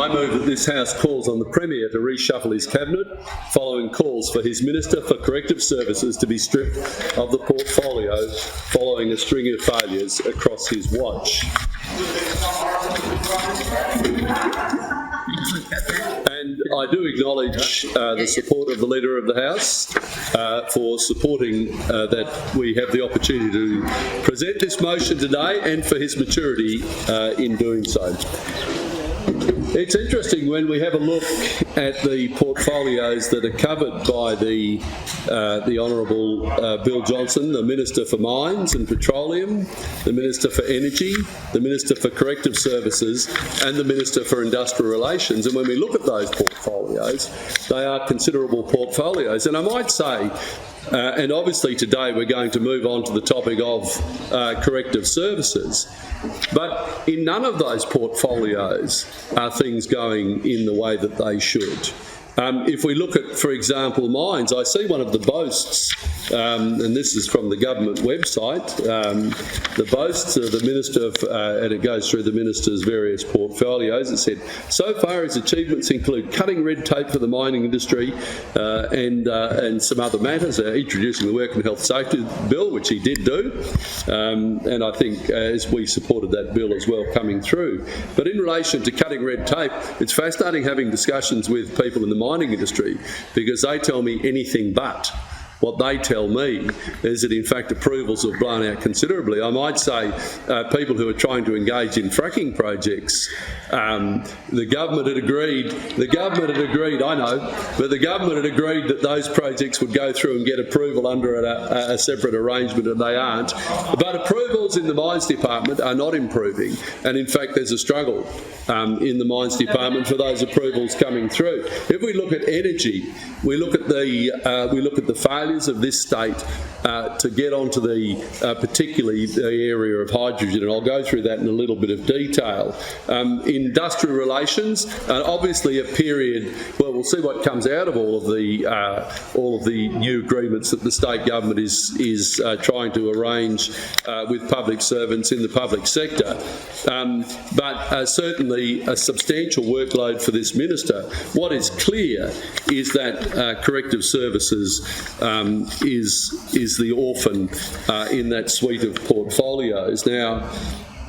I move that this House calls on the Premier to reshuffle his cabinet following calls for his Minister for Corrective Services to be stripped of the portfolio following a string of failures across his watch. And I do acknowledge the support of the Leader of the House for supporting that we have the opportunity to present this motion today, and for his maturity in doing so. It's interesting when we have a look at the portfolios that are covered by the Honourable Bill Johnston, the Minister for Mines and Petroleum, the Minister for Energy, the Minister for Corrective Services and the Minister for Industrial Relations. And when we look at those portfolios, they are considerable portfolios. And I might say, and obviously today we're going to move on to the topic of corrective services, but in none of those portfolios are things going in the way that they should. If we look at, for example, mines, I see one of the boasts, and this is from the government website, the boasts of the Minister, and it goes through the Minister's various portfolios. It said, so far his achievements include cutting red tape for the mining industry and some other matters, introducing the Work and Health Safety Bill, which he did do, and I think as we supported that bill as well coming through. But in relation to cutting red tape, it's fascinating having discussions with people in the mining industry, because they tell me anything but. What they tell me is that in fact approvals have blown out considerably. I might say people who are trying to engage in fracking projects, the government had agreed, I know, but the government had agreed that those projects would go through and get approval under a separate arrangement, and they aren't. But approvals in the Mines Department are not improving, and in fact there's a struggle in the Mines Department for those approvals coming through. If we look at energy, we look at the failures of this state to get onto particularly the area of hydrogen, and I'll go through that in a little bit of detail. Industrial relations, obviously a period. Well, we'll see what comes out of all of the new agreements that the state government is trying to arrange with public servants in the public sector. But certainly a substantial workload for this minister. What is clear is that corrective services is the orphan in that suite of portfolios. Now,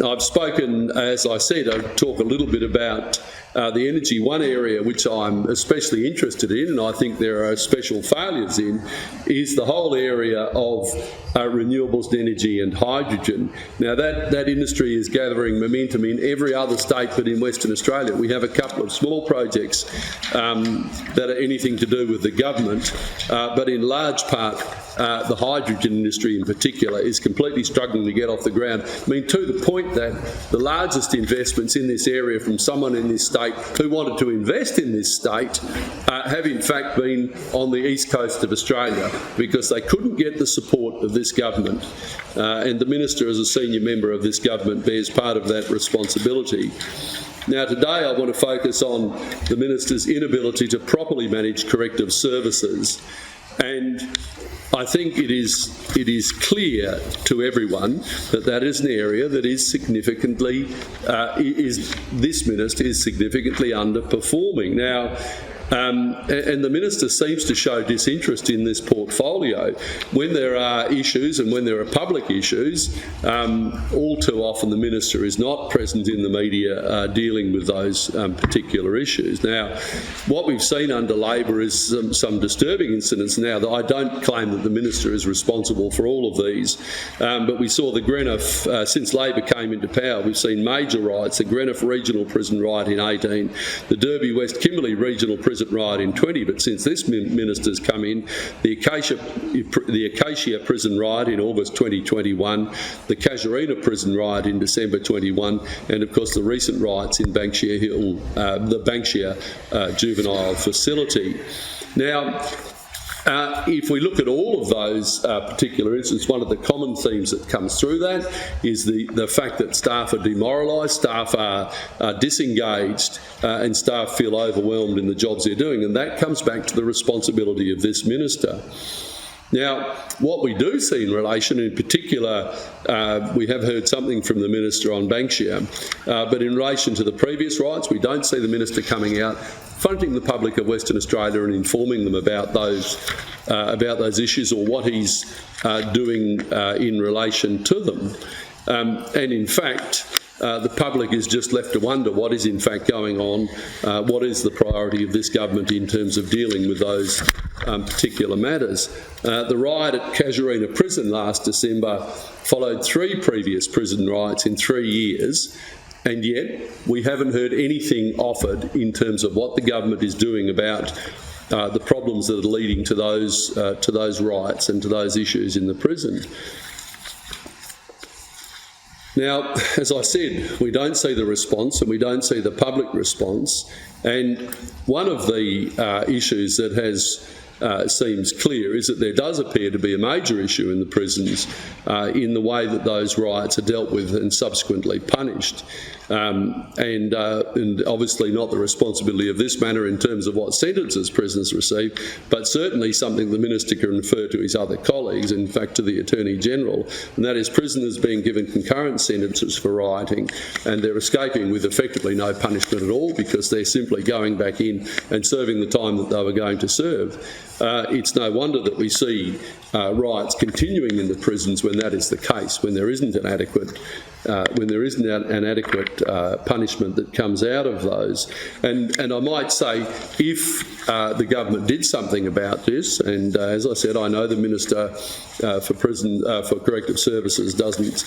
I've spoken, as I said, I'll talk a little bit about the energy. One area which I'm especially interested in, and I think there are special failures in, is the whole area of renewables, energy and hydrogen. Now that industry is gathering momentum in every other state but in Western Australia. We have a couple of small projects that are anything to do with the government, but in large part the hydrogen industry in particular is completely struggling to get off the ground. I mean, to the point that the largest investments in this area from someone in this state who wanted to invest in this state have in fact been on the east coast of Australia, because they couldn't get the support of this government. And the Minister, as a senior member of this government, bears part of that responsibility. Now today I want to focus on the Minister's inability to properly manage corrective services, and I think it is clear to everyone that is an area that is significantly, this minister is significantly underperforming. Now, and the Minister seems to show disinterest in this portfolio. When there are issues and when there are public issues, all too often the Minister is not present in the media dealing with those particular issues. Now, what we've seen under Labor is some disturbing incidents now. That I don't claim that the Minister is responsible for all of these, but we saw the Greenough, since Labor came into power, we've seen major riots, the Greenough Regional Prison riot in 18, the Derby West Kimberley Regional Prison riot in 20, but since this minister's come in, the Acacia Prison riot in August 2021, the Casuarina Prison riot in December 21, and of course the recent riots in Banksia Hill, the Banksia Juvenile Facility. Now, if we look at all of those particular incidents, one of the common themes that comes through that is the fact that staff are demoralised, staff are disengaged, and staff feel overwhelmed in the jobs they're doing, and that comes back to the responsibility of this minister. Now, what we do see in relation, in particular, we have heard something from the Minister on Banksia, but in relation to the previous rights, we don't see the Minister coming out, fronting the public of Western Australia and informing them about those issues or what he's doing in relation to them. And in fact, the public is just left to wonder what is in fact going on, what is the priority of this government in terms of dealing with those particular matters. The riot at Casuarina Prison last December followed 3 previous prison riots in 3 years, and yet we haven't heard anything offered in terms of what the government is doing about the problems that are leading to those riots and to those issues in the prison. Now, as I said, we don't see the response and we don't see the public response. And one of the issues that seems clear is that there does appear to be a major issue in the prisons in the way that those riots are dealt with and subsequently punished. And obviously not the responsibility of this matter in terms of what sentences prisoners receive, but certainly something the Minister can refer to his other colleagues, in fact to the Attorney-General, and that is prisoners being given concurrent sentences for rioting and they're escaping with effectively no punishment at all because they're simply going back in and serving the time that they were going to serve. It's no wonder that we see riots continuing in the prisons when that is the case, when there isn't an adequate punishment that comes out of those. And I might say, if the government did something about this, and as I said, I know the Minister for Corrective Services doesn't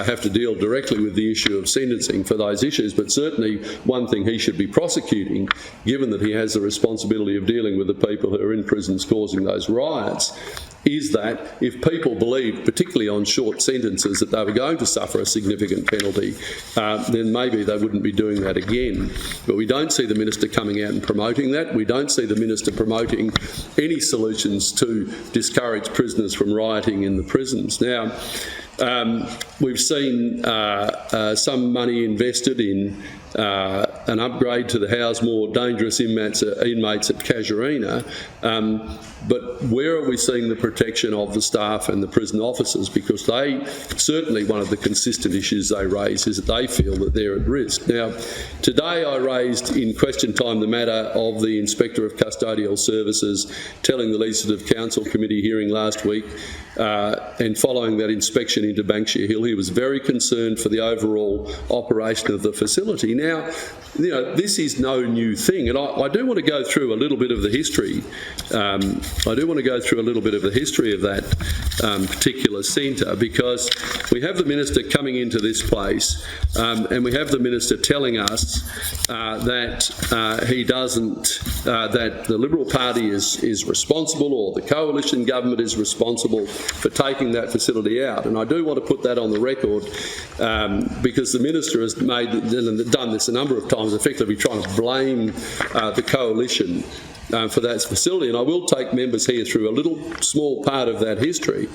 have to deal directly with the issue of sentencing for those issues, but certainly one thing he should be prosecuting, given that he has the responsibility of dealing with the people who are in prisons causing those riots, is that if people believed, particularly on short sentences, that they were going to suffer a significant penalty, then maybe they wouldn't be doing that again. But we don't see the Minister coming out and promoting that. We don't see the Minister promoting any solutions to discourage prisoners from rioting in the prisons. Now, we've seen some money invested in an upgrade to the house more dangerous inmates at Casuarina, but where are we seeing the protection of the staff and the prison officers? Because certainly one of the consistent issues they raise is that they feel that they're at risk. Now, today I raised in question time the matter of the Inspector of Custodial Services telling the Legislative Council Committee hearing last week, and following that inspection into Banksia Hill, he was very concerned for the overall operation of the facility. Now, this is no new thing, and I do want to go through a little bit of the history. I do want to go through a little bit of the history of that particular centre, because we have the Minister coming into this place, and we have the Minister telling us that that the Liberal Party is responsible, or the coalition government is responsible for taking that facility out. And I do want to put that on the record, because the Minister has done this a number of times, effectively trying to blame the coalition for that facility. And I will take members here through a little small part of that history.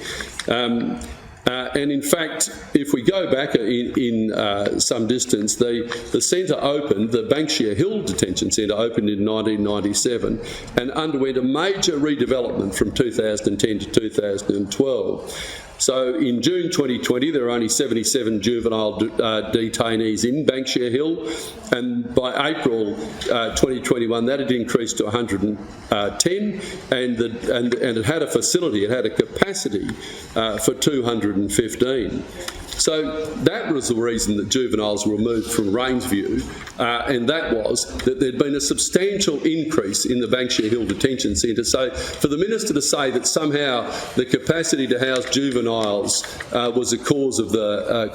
And in fact, if we go back in some distance, the centre opened, the Banksia Hill Detention Centre opened in 1997 and underwent a major redevelopment from 2010 to 2012. So in June 2020, there were only 77 juvenile detainees in Banksia Hill, and by April 2021, that had increased to 110, and it had a facility, it had a capacity for 215. So that was the reason that juveniles were removed from Rangeview, and that was that there'd been a substantial increase in the Banksia Hill Detention Centre. So for the Minister to say that somehow the capacity to house juveniles was a cause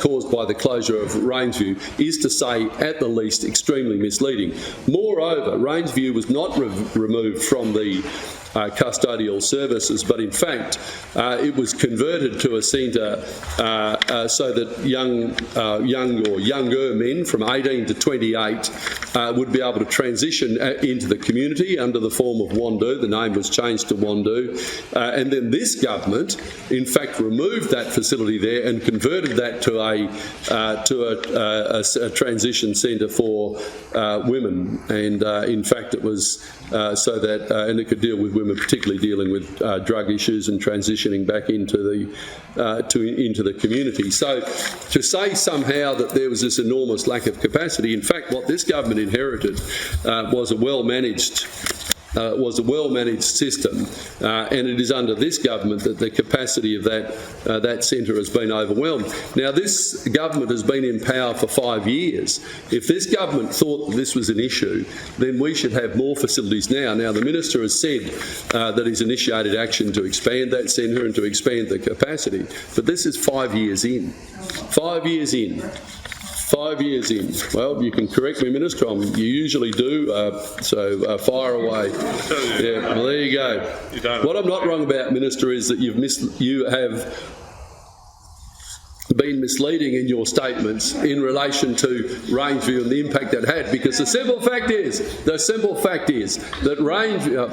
caused by the closure of Rangeview is, to say at the least, extremely misleading. Moreover, Rangeview was not removed from the custodial services, but in fact it was converted to a centre so that younger men from 18 to 28 would be able to transition into the community under the form of Wandoo. The name was changed to Wandoo, and then this government in fact removed that facility there and converted that to a transition centre for women, and in fact it was so that and it could deal with women whom are particularly dealing with drug issues and transitioning back into the community. So to say somehow that there was this enormous lack of capacity, in fact, what this government inherited was a well-managed system, and it is under this government that the capacity of that centre has been overwhelmed. Now, this government has been in power for 5 years. If this government thought that this was an issue, then we should have more facilities now. Now, the Minister has said that he's initiated action to expand that centre and to expand the capacity, but this is 5 years in. 5 years in. 5 years in. Well, you can correct me, Minister. You usually do, so fire away. Yeah, well, there you go. What I'm not wrong about, Minister, is that you have been misleading in your statements in relation to Rangeview and the impact that had, because the simple fact is that Rangeview...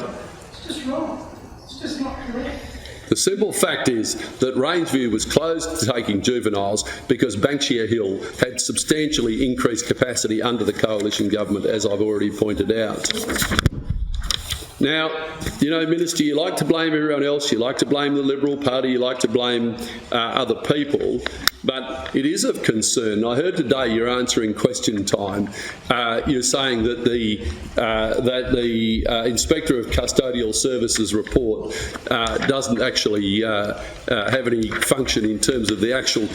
It's just wrong. It's just not correct. The simple fact is that Rangeview was closed to taking juveniles because Banksia Hill had substantially increased capacity under the coalition government, as I've already pointed out. Now, you know, Minister, you like to blame everyone else, you like to blame the Liberal Party, you like to blame other people, but it is of concern. I heard today you're answering question time. You're saying that the Inspector of Custodial Services report doesn't actually have any function in terms of the actual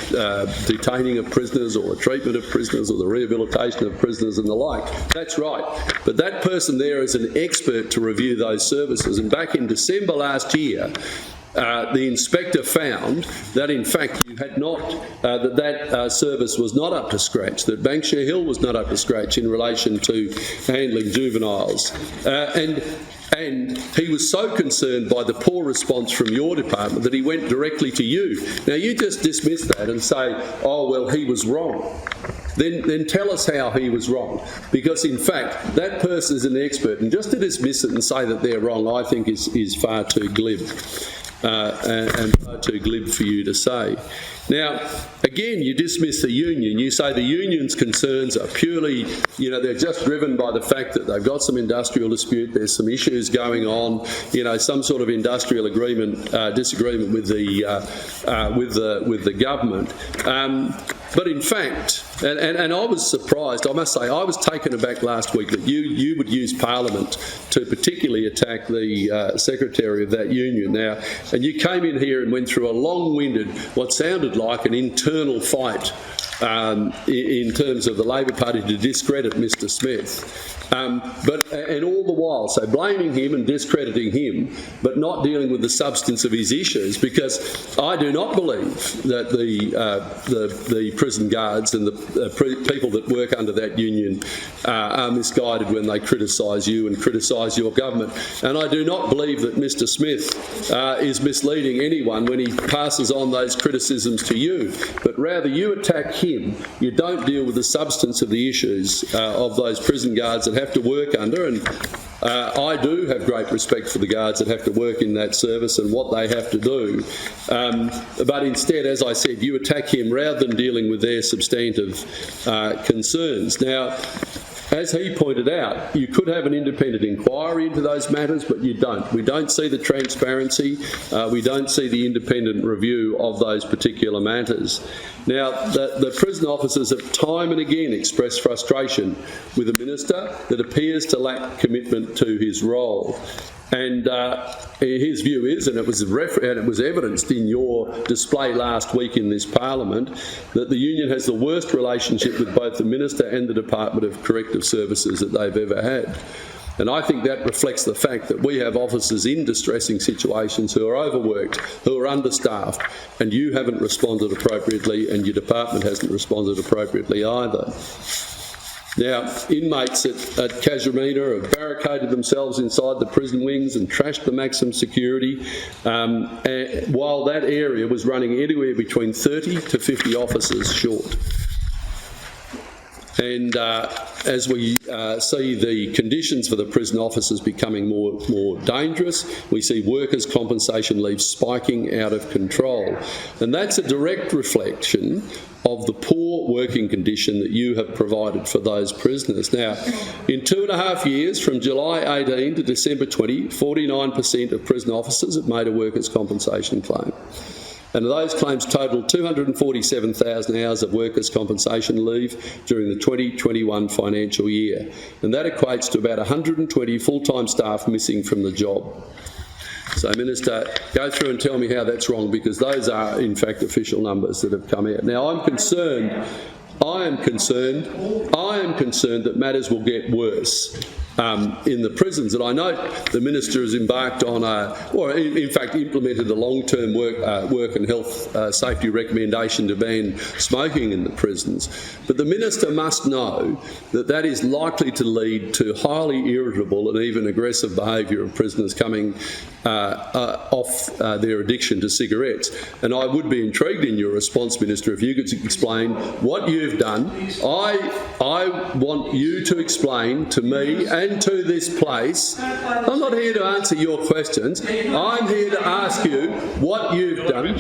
detaining of prisoners or the treatment of prisoners or the rehabilitation of prisoners and the like. That's right. But that person there is an expert to review those services. And back in December last year, the inspector found that in fact you had not, that service was not up to scratch, that Banksia Hill was not up to scratch in relation to handling juveniles. And he was so concerned by the poor response from your department that he went directly to you. Now, you just dismiss that and say, oh, well, he was wrong. Then tell us how he was wrong. Because, in fact, that person is an expert. And just to dismiss it and say that they're wrong, I think is far too glib. And far too glib for you to say. Now, again, you dismiss the union. You say the union's concerns are purely, you know, they're just driven by the fact that they've got some industrial dispute, there's some issues going on, you know, some sort of industrial agreement, disagreement with the government. But in fact, and I was surprised, I must say, I was taken aback last week that you would use Parliament to particularly attack the Secretary of that union. Now, and you came in here and went through a long-winded, what sounded like an internal fight in terms of the Labor Party to discredit Mr Smith. And all the while, so blaming him and discrediting him, but not dealing with the substance of his issues, because I do not believe that the prison guards and the people that work under that union are misguided when they criticise you and criticise your government. And I do not believe that Mr Smith is misleading anyone when he passes on those criticisms to you, but rather you attack him. You don't deal with the substance of the issues of those prison guards that have to work under, and I do have great respect for the guards that have to work in that service and what they have to do. But instead, as I said, you attack him rather than dealing with their substantive concerns. Now, as he pointed out, you could have an independent inquiry into those matters, but you don't. We don't see the transparency. We don't see the independent review of those particular matters. Now, the prison officers have time and again expressed frustration with a minister that appears to lack commitment to his role. And his view is, and it was evidenced in your display last week in this Parliament, that the union has the worst relationship with both the Minister and the Department of Corrective Services that they've ever had. And I think that reflects the fact that we have officers in distressing situations who are overworked, who are understaffed, and you haven't responded appropriately, and your department hasn't responded appropriately either. Now, inmates at Casuarina have barricaded themselves inside the prison wings and trashed the maximum security, while that area was running anywhere between 30 to 50 officers short. And as we see the conditions for the prison officers becoming more dangerous, we see workers' compensation leave spiking out of control. And that's a direct reflection of the poor poor working condition that you have provided for those prisoners. Now, in 2.5 years, from July 18 to December 20, 49% of prison officers have made a workers' compensation claim. And those claims totaled 247,000 hours of workers' compensation leave during the 2021 financial year. And that equates to about 120 full-time staff missing from the job. So, Minister, go through and tell me how that's wrong, because those are, in fact, official numbers that have come out. Now, I am concerned that matters will get worse in the prisons. And I note the Minister has embarked on in fact implemented a long-term work and health safety recommendation to ban smoking in the prisons. But the Minister must know that that is likely to lead to highly irritable and even aggressive behaviour of prisoners coming off their addiction to cigarettes. And I would be intrigued in your response, Minister, if you could explain what you've done. I want you to explain to me and to this place. I'm not here to answer your questions. I'm here to ask you what you've done.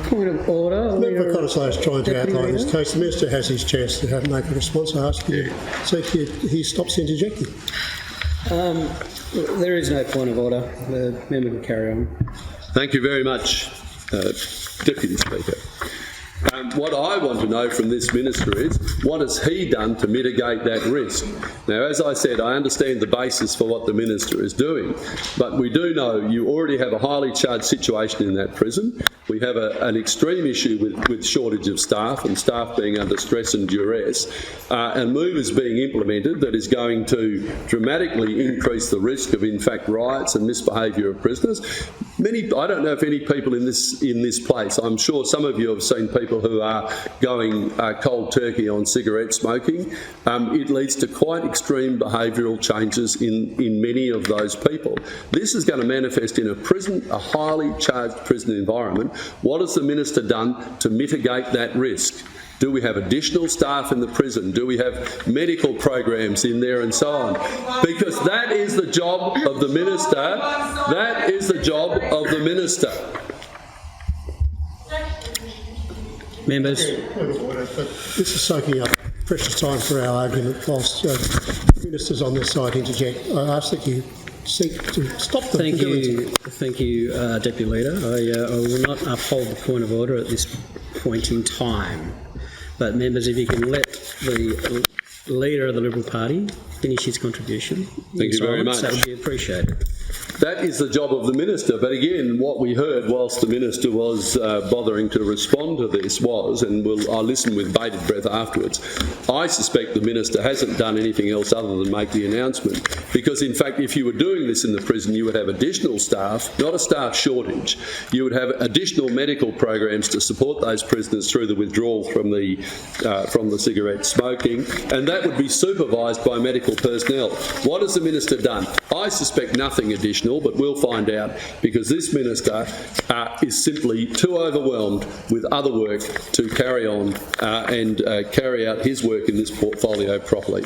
Point of order. Member Conisar is trying to outline this case. The Minister has his chance to make a response. I ask you, so he stops interjecting. There is no point of order. The member can carry on. Thank you very much, Deputy Speaker. What I want to know from this Minister is, what has he done to mitigate that risk? Now, as I said, I understand the basis for what the Minister is doing, but we do know you already have a highly charged situation in that prison. We have an extreme issue with shortage of staff and staff being under stress and duress. And move is being implemented that is going to dramatically increase the risk of, in fact, riots and misbehaviour of prisoners. I don't know if any people in this place, I'm sure some of you have seen people who are going cold turkey on cigarette smoking. It leads to quite extreme behavioural changes in many of those people. This is going to manifest in a highly charged prison environment. What has the Minister done to mitigate that risk? Do we have additional staff in the prison? Do we have medical programs in there and so on? Because that is the job of the Minister. That is the job of the Minister. Members. This is soaking up precious time for our argument whilst ministers on this side interject. I ask that you seek to stop them. Thank you, Deputy Leader. I will not uphold the point of order at this point in time. But members, if you can let the Leader of the Liberal Party finish his contribution. Thank you very much. That would be appreciated. That is the job of the Minister. But again, what we heard whilst the Minister was bothering to respond to this was, and I'll listen with bated breath afterwards, I suspect the Minister hasn't done anything else other than make the announcement. Because in fact, if you were doing this in the prison, you would have additional staff, not a staff shortage. You would have additional medical programs to support those prisoners through the withdrawal from the cigarette smoking, and that would be supervised by medical personnel. What has the Minister done? I suspect nothing additional, but we'll find out, because this Minister is simply too overwhelmed with other work to carry on and carry out his work in this portfolio properly.